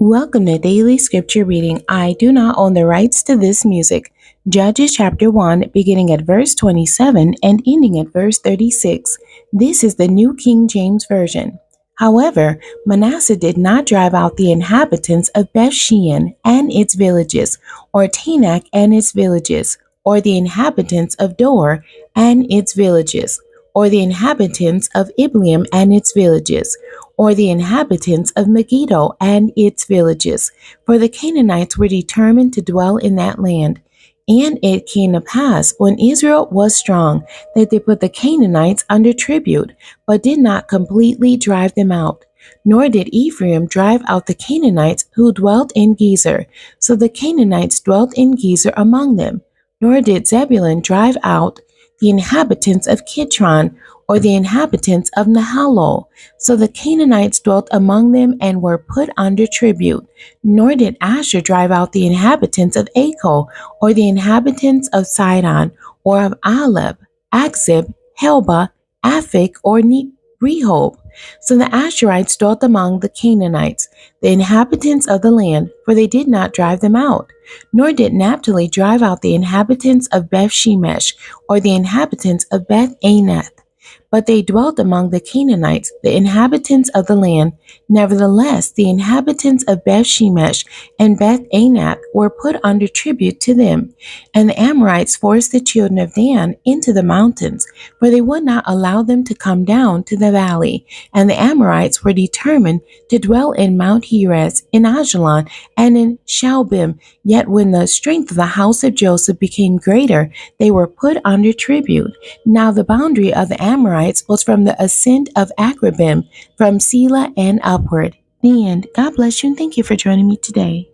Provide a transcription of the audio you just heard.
Welcome to Daily Scripture Reading. I do not own the rights to this music. Judges chapter 1, beginning at verse 27 and ending at verse 36. This is the New King James Version. However, Manasseh did not drive out the inhabitants of Bethshean and its villages, or Tanakh and its villages, or the inhabitants of Dor and its villages, or the inhabitants of Ibleam and its villages, or the inhabitants of Megiddo and its villages, for the Canaanites were determined to dwell in that land. And it came to pass, when Israel was strong, that they put the Canaanites under tribute, but did not completely drive them out. Nor did Ephraim drive out the Canaanites who dwelt in Gezer, so the Canaanites dwelt in Gezer among them. Nor did Zebulun drive out the inhabitants of Kitron, or the inhabitants of Nahalol. So the Canaanites dwelt among them and were put under tribute. Nor did Asher drive out the inhabitants of Acco, or the inhabitants of Sidon, or of Aleb, Akzib, Helba, Aphik, or Rehob. So the Asherites dwelt among the Canaanites, the inhabitants of the land, for they did not drive them out. Nor did Naphtali drive out the inhabitants of Beth Shemesh, or the inhabitants of Beth Anath. But they dwelt among the Canaanites, the inhabitants of the land. Nevertheless, the inhabitants of Beth Shemesh and Beth Anath were put under tribute to them. And the Amorites forced the children of Dan into the mountains, for they would not allow them to come down to the valley. And the Amorites were determined to dwell in Mount Heres, in Ajalon, and in Shalbim. Yet when the strength of the house of Joseph became greater, they were put under tribute. Now the boundary of the Amorites was from the ascent of Akrabim, from Selah and upward. The end. God bless you and thank you for joining me today.